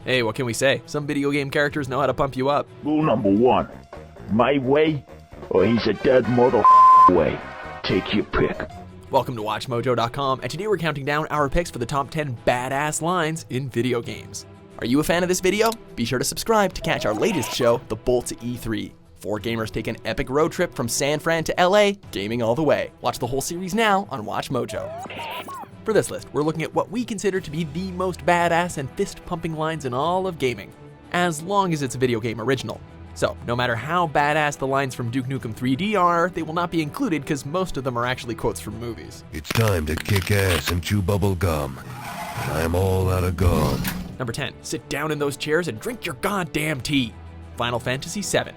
Hey, what can we say? Some video game characters know how to pump you up. Rule number 1, my way or he's a dead mother way. Take your pick. Welcome to WatchMojo.com, and today we're counting down our picks for the top 10 badass lines in video games. Are you a fan of this video? Be sure to subscribe to catch our latest show, The Bolt to E3. 4 gamers take an epic road trip from San Fran to LA, gaming all the way. Watch the whole series now on WatchMojo. For this list, we're looking at what we consider to be the most badass and fist-pumping lines in all of gaming, as long as it's a video game original. So, no matter how badass the lines from Duke Nukem 3D are, they will not be included because most of them are actually quotes from movies. It's time to kick ass and chew bubble gum. I'm all out of gum. Number 10, sit down in those chairs and drink your goddamn tea. Final Fantasy VII.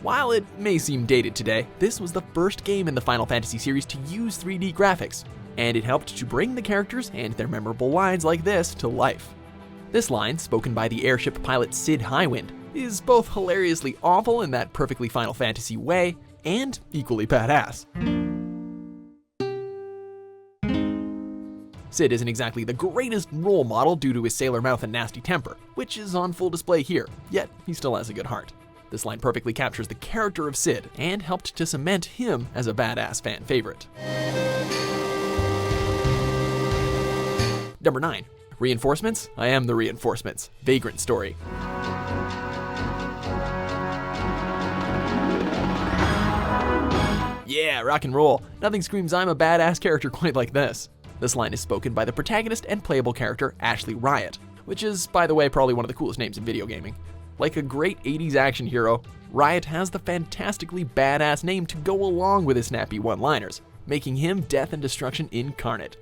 While it may seem dated today, this was the first game in the Final Fantasy series to use 3D graphics, and it helped to bring the characters and their memorable lines like this to life. This line, spoken by the airship pilot Sid Highwind, is both hilariously awful in that perfectly Final Fantasy way, and equally badass. Sid isn't exactly the greatest role model due to his sailor mouth and nasty temper, which is on full display here, yet he still has a good heart. This line perfectly captures the character of Sid, and helped to cement him as a badass fan favorite. Number 9. Reinforcements? I am the reinforcements. Vagrant Story. Yeah, rock and roll. Nothing screams I'm a badass character quite like this. This line is spoken by the protagonist and playable character Ashley Riot, which is, by the way, probably one of the coolest names in video gaming. Like a great 80s action hero, Riot has the fantastically badass name to go along with his snappy one-liners, making him death and destruction incarnate.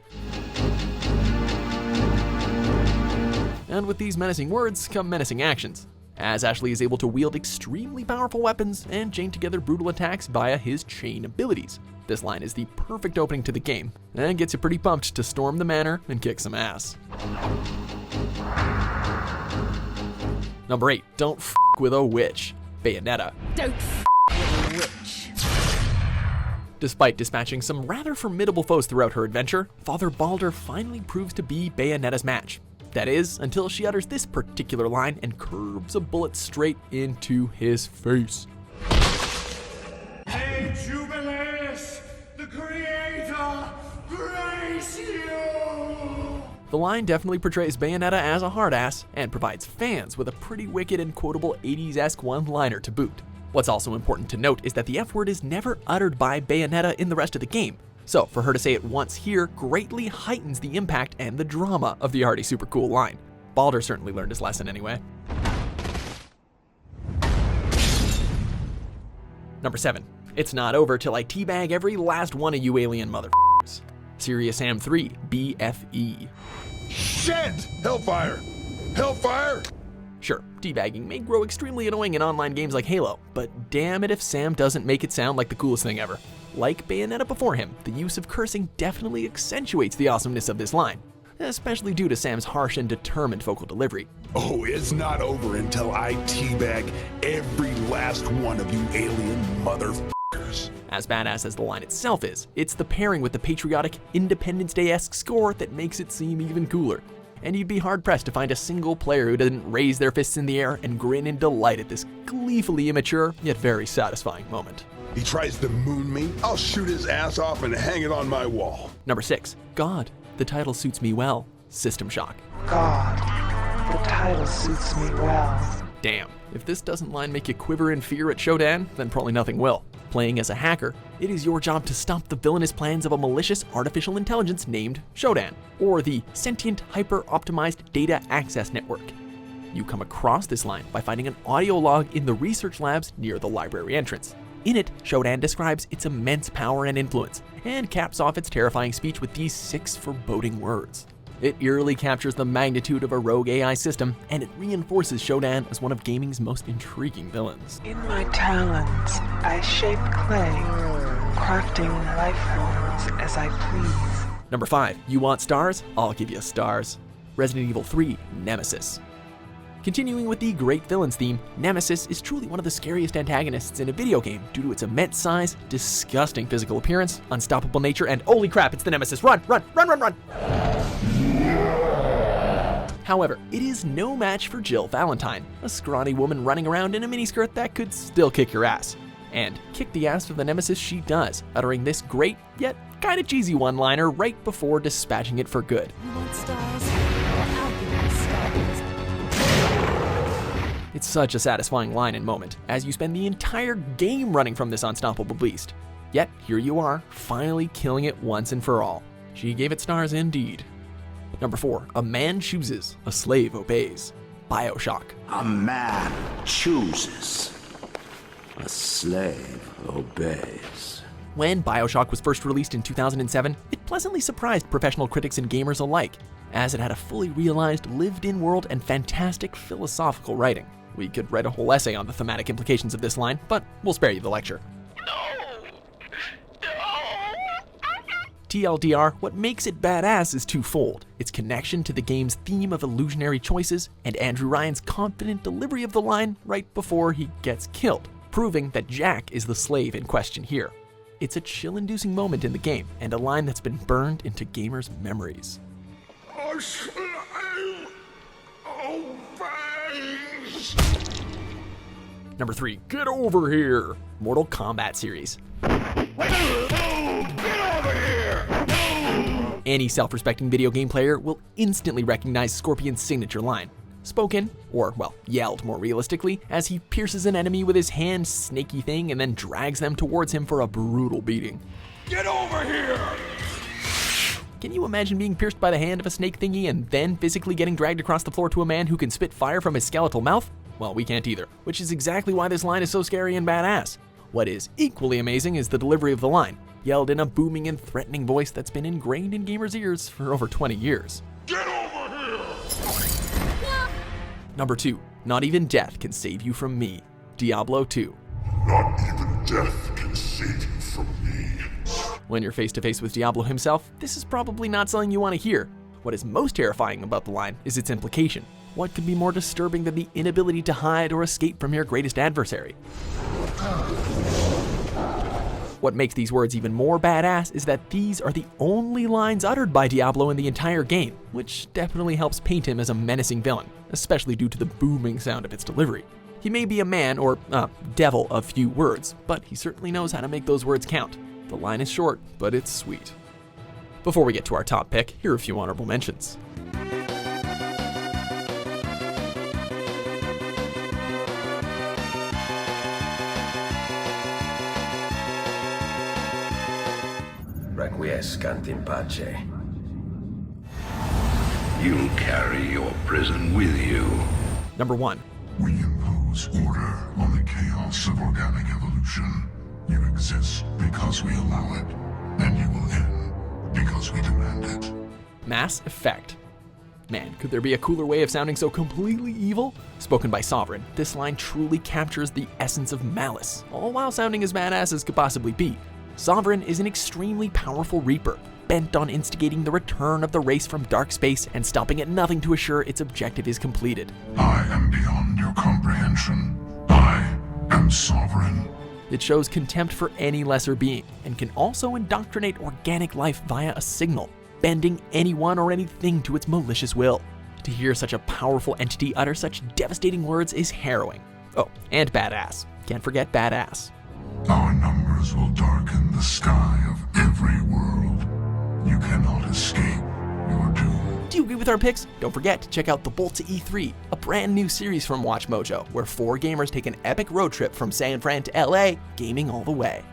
And with these menacing words come menacing actions, as Ashley is able to wield extremely powerful weapons and chain together brutal attacks via his chain abilities. This line is the perfect opening to the game, and gets you pretty pumped to storm the manor and kick some ass. Number 8, don't f*** with a witch. Bayonetta. Don't f*** with a witch. Despite dispatching some rather formidable foes throughout her adventure, Father Baldur finally proves to be Bayonetta's match. That is, until she utters this particular line and curves a bullet straight into his face. Hey, Jubileus, the Creator, grace you! The line definitely portrays Bayonetta as a hard ass, and provides fans with a pretty wicked and quotable 80s-esque one-liner to boot. What's also important to note is that the F-word is never uttered by Bayonetta in the rest of the game, so for her to say it once here greatly heightens the impact and the drama of the already super cool line. Baldur certainly learned his lesson anyway. Number 7. It's not over till I teabag every last one of you alien motherfuckers. Serious Sam 3, BFE. Shit! Hellfire! Hellfire! Sure, teabagging may grow extremely annoying in online games like Halo, but damn it if Sam doesn't make it sound like the coolest thing ever. Like Bayonetta before him, the use of cursing definitely accentuates the awesomeness of this line, especially due to Sam's harsh and determined vocal delivery. Oh, it's not over until I teabag every last one of you alien motherfuckers. As badass as the line itself is, it's the pairing with the patriotic Independence Day-esque score that makes it seem even cooler. And you'd be hard-pressed to find a single player who doesn't raise their fists in the air and grin in delight at this gleefully immature, yet very satisfying moment. He tries to moon me, I'll shoot his ass off and hang it on my wall. Number 6, God, the title suits me well. System Shock. God, the title suits me well. Damn, if this doesn't line make you quiver in fear at Shodan, then probably nothing will. Playing as a hacker, it is your job to stop the villainous plans of a malicious artificial intelligence named Shodan, or the Sentient Hyper-Optimized Data Access Network. You come across this line by finding an audio log in the research labs near the library entrance. In it, Shodan describes its immense power and influence, and caps off its terrifying speech with these 6 foreboding words. It eerily captures the magnitude of a rogue AI system, and it reinforces Shodan as one of gaming's most intriguing villains. In my talons, I shape clay, crafting life forms as I please. Number 5, you want stars? I'll give you stars. Resident Evil 3, Nemesis. Continuing with the great villains theme, Nemesis is truly one of the scariest antagonists in a video game due to its immense size, disgusting physical appearance, unstoppable nature, and holy crap, it's the Nemesis, run, run, run, run, run! However, it is no match for Jill Valentine, a scrawny woman running around in a miniskirt that could still kick your ass. And kick the ass of the nemesis she does, uttering this great, yet kinda cheesy one-liner right before dispatching it for good. You want stars? I'll give you stars. It's such a satisfying line and moment, as you spend the entire game running from this unstoppable beast. Yet, here you are, finally killing it once and for all. She gave it stars indeed. Number 4, a man chooses, a slave obeys. BioShock. A man chooses, a slave obeys. When BioShock was first released in 2007, it pleasantly surprised professional critics and gamers alike, as it had a fully realized, lived-in world and fantastic philosophical writing. We could write a whole essay on the thematic implications of this line, but we'll spare you the lecture. TLDR, what makes it badass is twofold: its connection to the game's theme of illusionary choices, and Andrew Ryan's confident delivery of the line right before he gets killed, proving that Jack is the slave in question here. It's a chill-inducing moment in the game, and a line that's been burned into gamers' memories. A slave obeys. Number 3, get over here! Mortal Kombat series. Any self-respecting video game player will instantly recognize Scorpion's signature line, spoken, or well, yelled more realistically, as he pierces an enemy with his hand snaky thing and then drags them towards him for a brutal beating. Get over here! Can you imagine being pierced by the hand of a snake thingy and then physically getting dragged across the floor to a man who can spit fire from his skeletal mouth? Well, we can't either, which is exactly why this line is so scary and badass. What is equally amazing is the delivery of the line, yelled in a booming and threatening voice that's been ingrained in gamers' ears for over 20 years. Get over here! Number 2, not even death can save you from me. Diablo 2. Not even death can save you from me. When you're face to face with Diablo himself, this is probably not something you want to hear. What is most terrifying about the line is its implication. What could be more disturbing than the inability to hide or escape from your greatest adversary? What makes these words even more badass is that these are the only lines uttered by Diablo in the entire game, which definitely helps paint him as a menacing villain, especially due to the booming sound of its delivery. He may be a man or devil of few words, but he certainly knows how to make those words count. The line is short, but it's sweet. Before we get to our top pick, here are a few honorable mentions. Requiescant in pace. You'll carry your prison with you. Number 1. We impose order on the chaos of organic evolution. You exist because we allow it, and you will end because we demand it. Mass Effect. Man, could there be a cooler way of sounding so completely evil? Spoken by Sovereign, this line truly captures the essence of malice, all while sounding as badass as could possibly be. Sovereign is an extremely powerful Reaper, bent on instigating the return of the race from dark space and stopping at nothing to assure its objective is completed. I am beyond your comprehension. I am sovereign. It shows contempt for any lesser being, and can also indoctrinate organic life via a signal, bending anyone or anything to its malicious will. To hear such a powerful entity utter such devastating words is harrowing. Oh, and badass. Can't forget badass. Our numbers will darken the sky of every world. You cannot escape your doom. Do you agree with our picks? Don't forget to check out The Bolt to E3, a brand new series from WatchMojo, where 4 gamers take an epic road trip from San Fran to LA, gaming all the way.